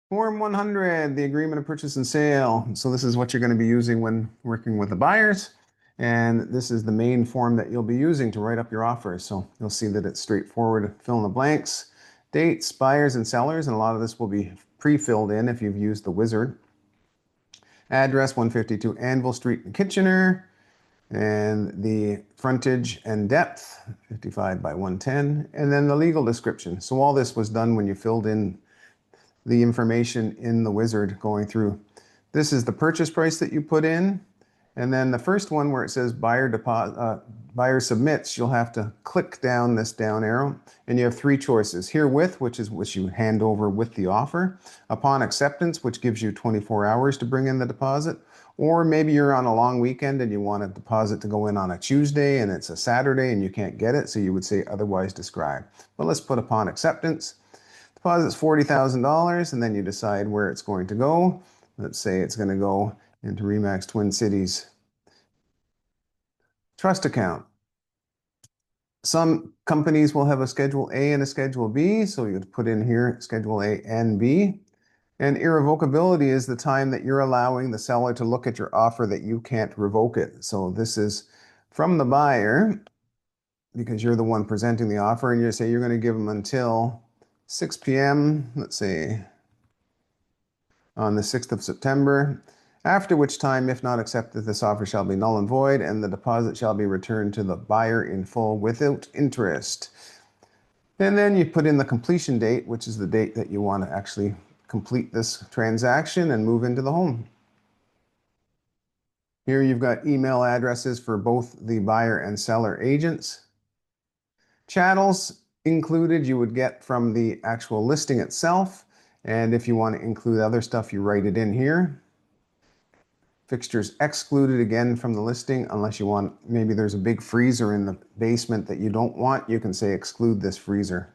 Form 100, the agreement of purchase and sale. So this is what you're going to be using when working with the buyers. And this is the main form that you'll be using to write up your offer. So you'll see that it's straightforward, fill in the blanks, dates, buyers, and sellers. And a lot of this will be pre-filled in if you've used the wizard. Address 152 Anvil Street in Kitchener. And the frontage and depth, 55 by 110. And then the legal description. So all this was done when you filled in the information in the wizard going through. This is the purchase price that you put in. And then the first one where it says buyer submits, you'll have to click down this down arrow and you have three choices. Herewith, which is what you hand over with the offer. Upon acceptance, which gives you 24 hours to bring in the deposit. Or maybe you're on a long weekend and you want a deposit to go in on a Tuesday and it's a Saturday and you can't get it, so you would say otherwise described. But let's put upon acceptance. Deposit's $40,000 and then you decide where it's going to go. Let's say it's going to go into RE/MAX Twin Cities trust account. Some companies will have a Schedule A and a Schedule B, so you would put in here Schedule A and B. And irrevocability is the time that you're allowing the seller to look at your offer that you can't revoke it. So this is from the buyer, because you're the one presenting the offer, and you say you're going to give them until 6 p.m., let's say on the 6th of September, after which time, if not accepted, this offer shall be null and void, and the deposit shall be returned to the buyer in full without interest. And then you put in the completion date, which is the date that you want to actually complete this transaction and move into the home. Here you've got email addresses for both the buyer and seller agents. Chattels included you would get from the actual listing itself. And if you want to include other stuff, you write it in here. Fixtures excluded again from the listing, unless you want, maybe there's a big freezer in the basement that you don't want, you can say exclude this freezer.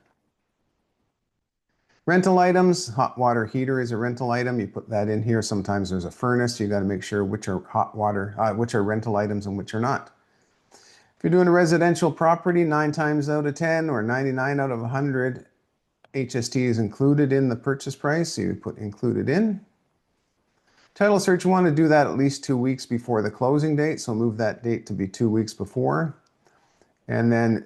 Rental items, hot water heater is a rental item. You put that in here. Sometimes there's a furnace. You got to make sure which are which are rental items and which are not. If you're doing a residential property, 9 times out of 10 or 99 out of 100, HST is included in the purchase price. So you put included in. Title search, you want to do that at least 2 weeks before the closing date. So move that date to be 2 weeks before. And then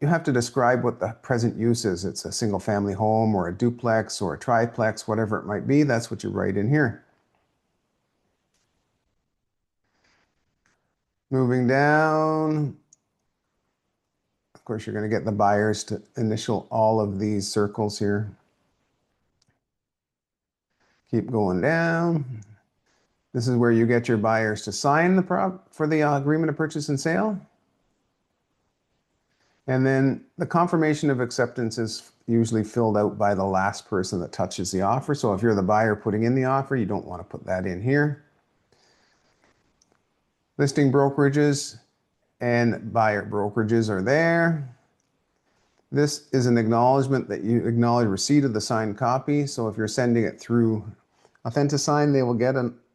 you have to describe what the present use is. It's a single family home or a duplex or a triplex, whatever it might be. That's what you write in here. Moving down, of course, you're going to get the buyers to initial all of these circles here. Keep going down. This is where you get your buyers to sign for the agreement of purchase and sale. And then the confirmation of acceptance is usually filled out by the last person that touches the offer. So if you're the buyer putting in the offer, you don't want to put that in here. Listing brokerages and buyer brokerages are there. This is an acknowledgement that you acknowledge receipt of the signed copy. So if you're sending it through AuthentiSign, they will get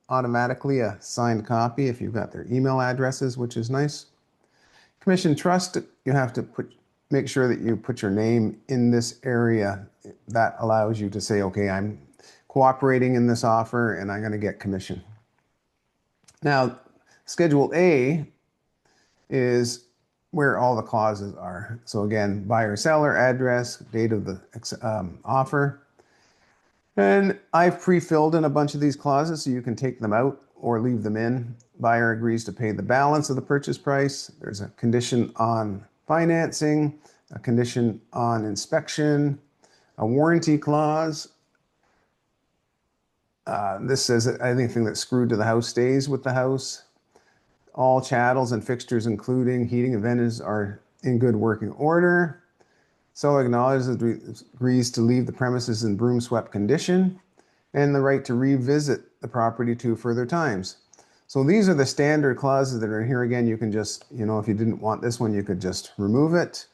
automatically a signed copy if you've got their email addresses, which is nice. Commission trust, you have to make sure that you put your name in this area. That allows you to say, okay, I'm cooperating in this offer and I'm going to get commission. Now, Schedule A is where all the clauses are. So again, buyer, seller, address, date of the offer. And I've pre-filled in a bunch of these clauses so you can take them out or leave them in. Buyer agrees to pay the balance of the purchase price. There's a condition on financing, a condition on inspection, a warranty clause. This says that anything that's screwed to the house stays with the house. All chattels and fixtures, including heating and vents, are in good working order. Seller acknowledges, agrees to leave the premises in broom swept condition, and the right to revisit the property 2 further times. So these are the standard clauses that are in here. Again, you can just, if you didn't want this one, you could just remove it.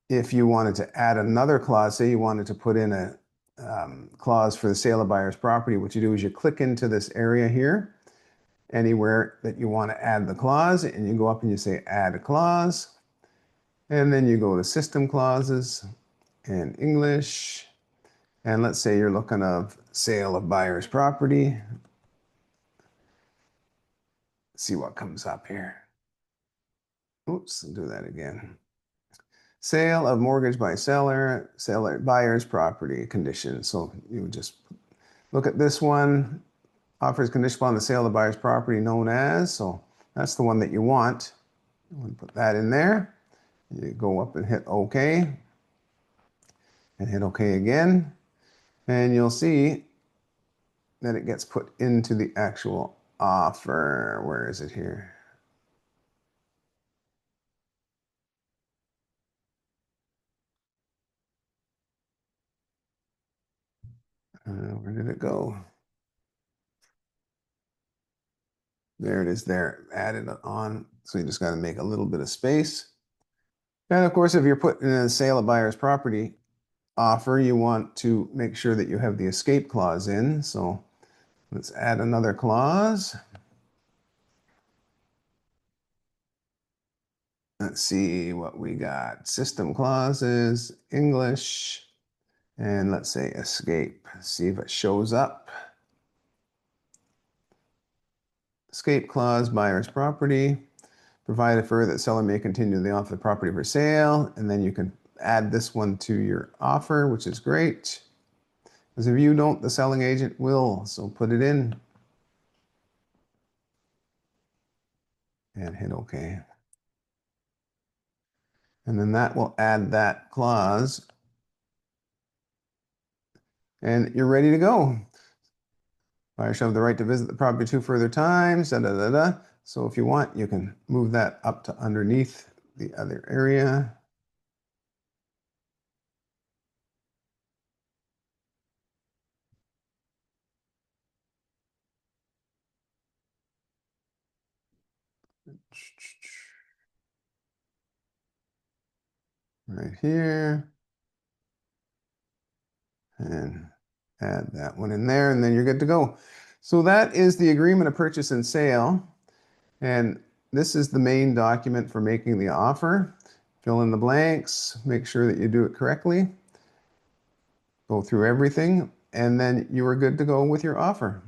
If you wanted to add another clause, say you wanted to put in a clause for the sale of buyer's property, what you do is you click into this area here, anywhere that you want to add the clause, and you go up and you say add a clause, and then you go to system clauses and English, And let's say you're looking of sale of buyer's property. Let's see what comes up here. Oops, I'll do that again. Sale of mortgage by seller, buyer's property conditions. So you would just look at this one. Offers condition upon the sale of the buyer's property known as. So that's the one that you want. You want to put that in there. You go up and hit OK. And hit OK again. And you'll see that it gets put into the actual offer. Where is it here? Where did it go? There it is there, added on. So you just got to make a little bit of space. And of course, if you're putting in a sale of buyer's property offer, you want to make sure that you have the escape clause in. So let's add another clause. Let's see what we got. System clauses, English, and let's say escape. See if it shows up. Escape clause, buyer's property. Provided further that seller may continue the offer of the property for sale. And then you can add this one to your offer, which is great. Because if you don't, the selling agent will. So put it in and hit OK. And then that will add that clause. And you're ready to go. Buyer shall have the right to visit the property 2 further times. Da, da, da, da. So if you want, you can move that up to underneath the other area. Right here. And add that one in there, and then you're good to go. So that is the agreement of purchase and sale. And this is the main document for making the offer. Fill in the blanks, make sure that you do it correctly. Go through everything, and then you are good to go with your offer.